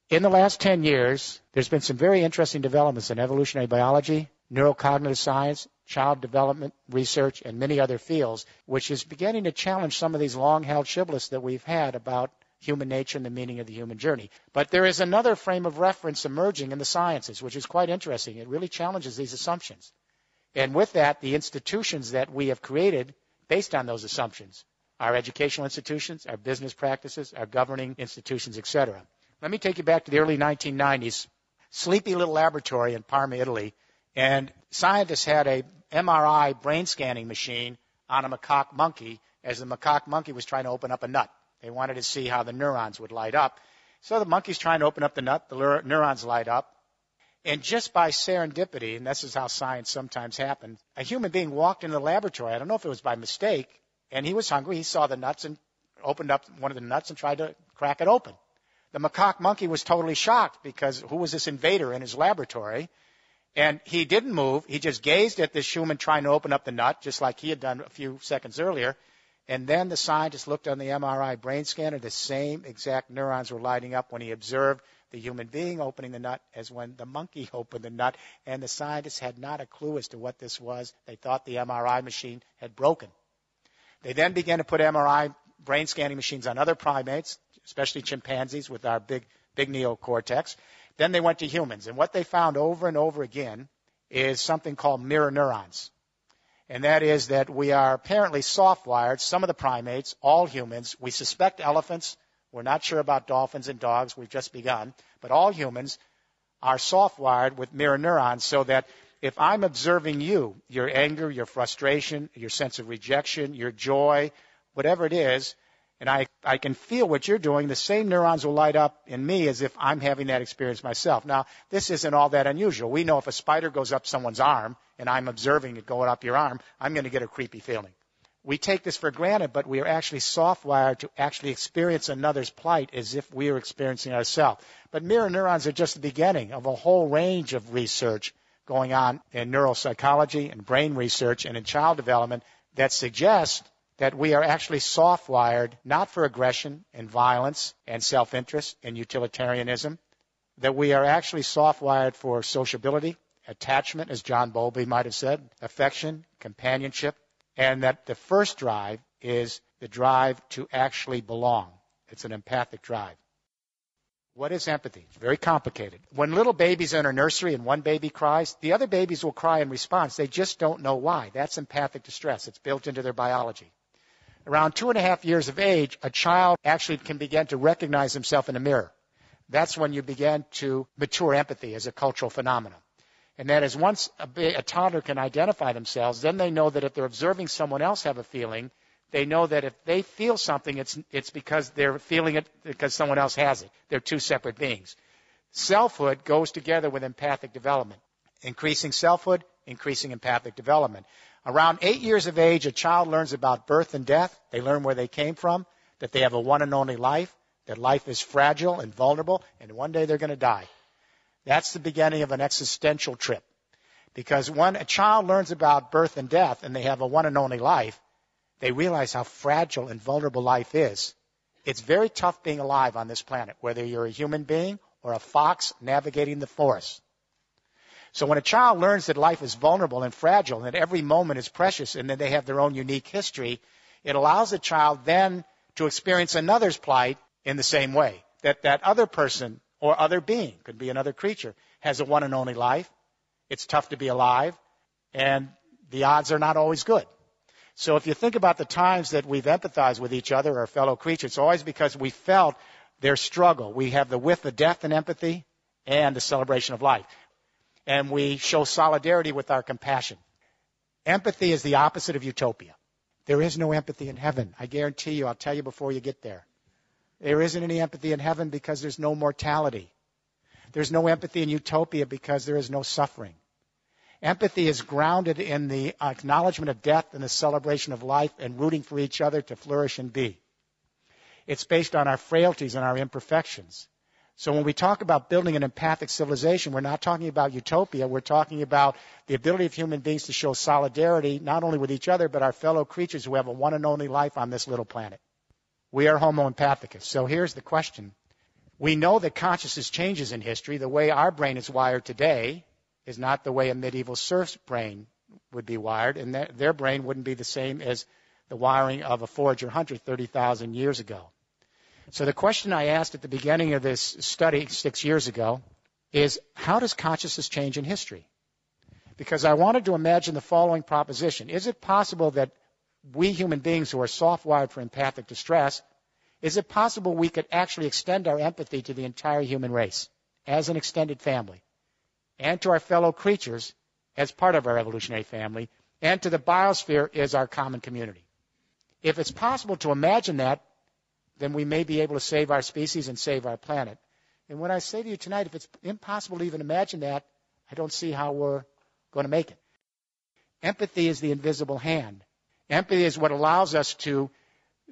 In the last 10 years, there's been some very interesting developments in evolutionary biology, neurocognitive science, child development research, and many other fields, which is beginning to challenge some of these long-held shibboleths that we've had about human nature and the meaning of the human journey. But there is another frame of reference emerging in the sciences, which is quite interesting. It really challenges these assumptions. And with that, the institutions that we have created based on those assumptions, our educational institutions, our business practices, our governing institutions, etc. Let me take you back to the early 1990s, sleepy little laboratory in Parma, Italy, and scientists had a MRI brain scanning machine on a macaque monkey as the macaque monkey was trying to open up a nut. They wanted to see how the neurons would light up. So the monkey's trying to open up the nut, the neurons light up, and just by serendipity, and this is how science sometimes happens, a human being walked into the laboratory. I don't know if it was by mistake, and he was hungry. He saw the nuts and opened up one of the nuts and tried to crack it open. The macaque monkey was totally shocked because who was this invader in his laboratory? And he didn't move. He just gazed at this human trying to open up the nut, just like he had done a few seconds earlier. And then the scientist looked on the MRI brain scanner. The same exact neurons were lighting up when he observed the human being opening the nut as when the monkey opened the nut. And the scientists had not a clue as to what this was. They thought the MRI machine had broken. They then began to put MRI brain scanning machines on other primates, especially chimpanzees with our big neocortex. Then they went to humans. And what they found over and over again is something called mirror neurons. And that is that we are apparently soft-wired, some of the primates, all humans. We suspect elephants. We're not sure about dolphins and dogs. We've just begun. But all humans are soft-wired with mirror neurons so that if I'm observing you, your anger, your frustration, your sense of rejection, your joy, whatever it is, and I can feel what you're doing, the same neurons will light up in me as if I'm having that experience myself. Now, this isn't all that unusual. We know if a spider goes up someone's arm and I'm observing it going up your arm, I'm going to get a creepy feeling. We take this for granted, but we are actually soft-wired to actually experience another's plight as if we are experiencing ourselves. But mirror neurons are just the beginning of a whole range of research going on in neuropsychology and brain research and in child development that suggests that we are actually soft-wired not for aggression and violence and self-interest and utilitarianism, that we are actually soft-wired for sociability, attachment, as John Bowlby might have said, affection, companionship, and that the first drive is the drive to actually belong. It's an empathic drive. What is empathy? It's very complicated. When little babies enter nursery and one baby cries, the other babies will cry in response. They just don't know why. That's empathic distress. It's built into their biology. Around 2.5 years of age, a child actually can begin to recognize himself in a mirror. That's when you begin to mature empathy as a cultural phenomenon. And that is once a toddler can identify themselves, then they know that if they're observing someone else have a feeling, they know that if they feel something, it's because they're feeling it because someone else has it. They're two separate beings. Selfhood goes together with empathic development. Increasing selfhood, increasing empathic development. Around 8 years of age, a child learns about birth and death. They learn where they came from, that they have a one and only life, that life is fragile and vulnerable, and one day they're going to die. That's the beginning of an existential trip. Because when a child learns about birth and death and they have a one and only life, they realize how fragile and vulnerable life is. It's very tough being alive on this planet, whether you're a human being or a fox navigating the forest. So when a child learns that life is vulnerable and fragile and that every moment is precious and that they have their own unique history, it allows the child then to experience another's plight in the same way. That other person or other being, could be another creature, has a one and only life. It's tough to be alive, and the odds are not always good. So if you think about the times that we've empathized with each other, our fellow creatures, it's always because we felt their struggle. We have the width of death in empathy and the celebration of life. And we show solidarity with our compassion. Empathy is the opposite of utopia. There is no empathy in heaven. I guarantee you, I'll tell you before you get there. There isn't any empathy in heaven because there's no mortality. There's no empathy in utopia because there is no suffering. Empathy is grounded in the acknowledgement of death and the celebration of life and rooting for each other to flourish and be. It's based on our frailties and our imperfections. So when we talk about building an empathic civilization, we're not talking about utopia. We're talking about the ability of human beings to show solidarity not only with each other, but our fellow creatures who have a one and only life on this little planet. We are Homo empathicus. So here's the question. We know that consciousness changes in history. The way our brain is wired today is not the way a medieval serf's brain would be wired, and their brain wouldn't be the same as the wiring of a forager hunter 30,000 years ago. So the question I asked at the beginning of this study 6 years ago is, how does consciousness change in history? Because I wanted to imagine the following proposition. Is it possible that we human beings who are soft-wired for empathic distress, is it possible we could actually extend our empathy to the entire human race as an extended family, and to our fellow creatures as part of our evolutionary family, and to the biosphere as our common community? If it's possible to imagine that, then we may be able to save our species and save our planet. And when I say to you tonight, if it's impossible to even imagine that, I don't see how we're going to make it. Empathy is the invisible hand. Empathy is what allows us to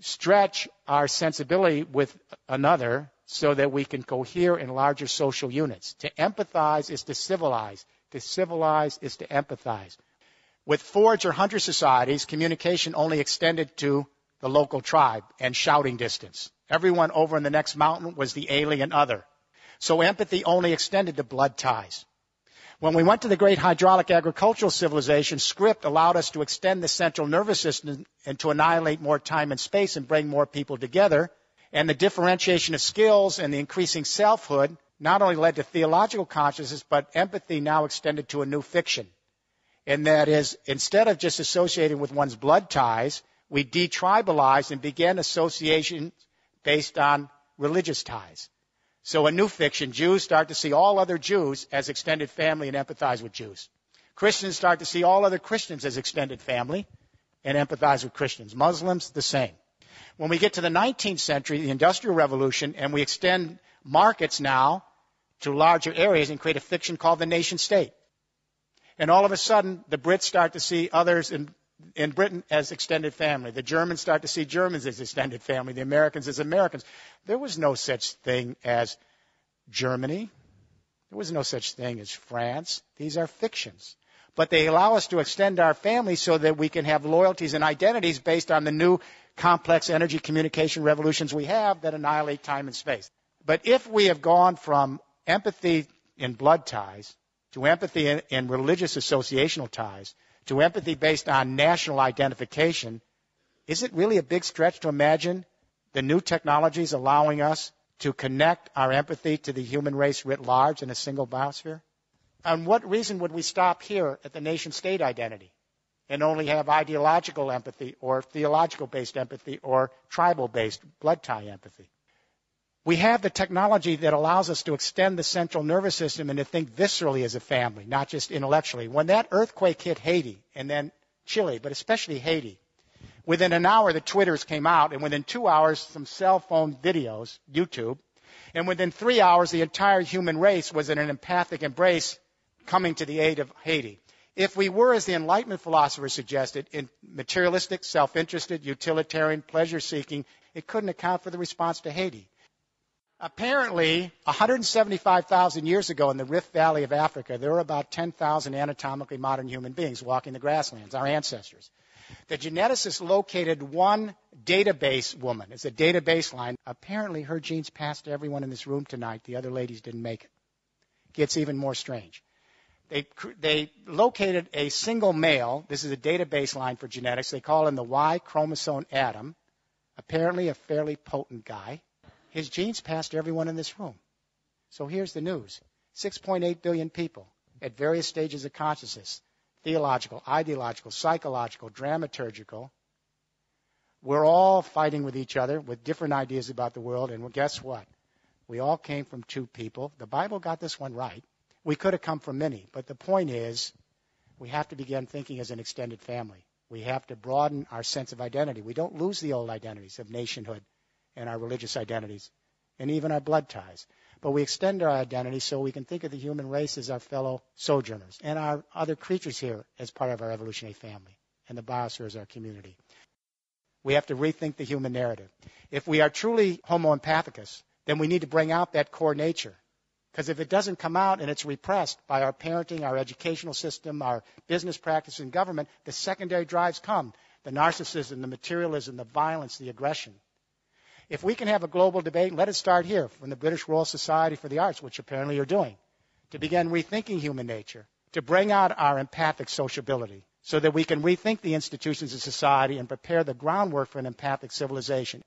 stretch our sensibility with another so that we can cohere in larger social units. To empathize is to civilize. To civilize is to empathize. With forage or hunter societies, communication only extended to the local tribe and shouting distance. Everyone over in the next mountain was the alien other. So empathy only extended to blood ties. When we went to the great hydraulic agricultural civilization, script allowed us to extend the central nervous system and to annihilate more time and space and bring more people together. And the differentiation of skills and the increasing selfhood not only led to theological consciousness, but empathy now extended to a new fiction. And that is, instead of just associating with one's blood ties, we detribalized and began association based on religious ties. So a new fiction, Jews start to see all other Jews as extended family and empathize with Jews. Christians start to see all other Christians as extended family and empathize with Christians. Muslims, the same. When we get to the 19th century, the Industrial Revolution, and we extend markets now to larger areas and create a fiction called the nation state. And all of a sudden, the Brits start to see others in Britain as extended family. The Germans start to see Germans as extended family. The Americans as Americans. There was no such thing as Germany. There was no such thing as France. These are fictions. But they allow us to extend our family so that we can have loyalties and identities based on the new complex energy communication revolutions we have that annihilate time and space. But if we have gone from empathy in blood ties to empathy in religious associational ties, to empathy based on national identification, is it really a big stretch to imagine the new technologies allowing us to connect our empathy to the human race writ large in a single biosphere? On what reason would we stop here at the nation-state identity and only have ideological empathy or theological-based empathy or tribal-based blood tie empathy? We have the technology that allows us to extend the central nervous system and to think viscerally as a family, not just intellectually. When that earthquake hit Haiti, and then Chile, but especially Haiti, within an hour the Twitters came out, and within 2 hours some cell phone videos, YouTube, and within 3 hours the entire human race was in an empathic embrace coming to the aid of Haiti. If we were, as the Enlightenment philosophers suggested, in materialistic, self-interested, utilitarian, pleasure-seeking, it couldn't account for the response to Haiti. Apparently, 175,000 years ago in the Rift Valley of Africa, there were about 10,000 anatomically modern human beings walking the grasslands, our ancestors. The geneticists located one database woman. It's a database line. Apparently, her genes passed to everyone in this room tonight. The other ladies didn't make it. Gets even more strange. They located a single male. This is a database line for genetics. They call him the Y chromosome Adam. Apparently, a fairly potent guy. His genes passed to everyone in this room. So here's the news. 6.8 billion people at various stages of consciousness, theological, ideological, psychological, dramaturgical. We're all fighting with each other with different ideas about the world, and guess what? We all came from two people. The Bible got this one right. We could have come from many, but the point is we have to begin thinking as an extended family. We have to broaden our sense of identity. We don't lose the old identities of nationhood and our religious identities, and even our blood ties. But we extend our identity so we can think of the human race as our fellow sojourners and our other creatures here as part of our evolutionary family, and the biosphere as our community. We have to rethink the human narrative. If we are truly homo empathicus, then we need to bring out that core nature. Because if it doesn't come out and it's repressed by our parenting, our educational system, our business practice and government, the secondary drives come. The narcissism, the materialism, the violence, the aggression. If we can have a global debate, let it start here from the British Royal Society for the Arts, which apparently you're doing, to begin rethinking human nature, to bring out our empathic sociability so that we can rethink the institutions of society and prepare the groundwork for an empathic civilization.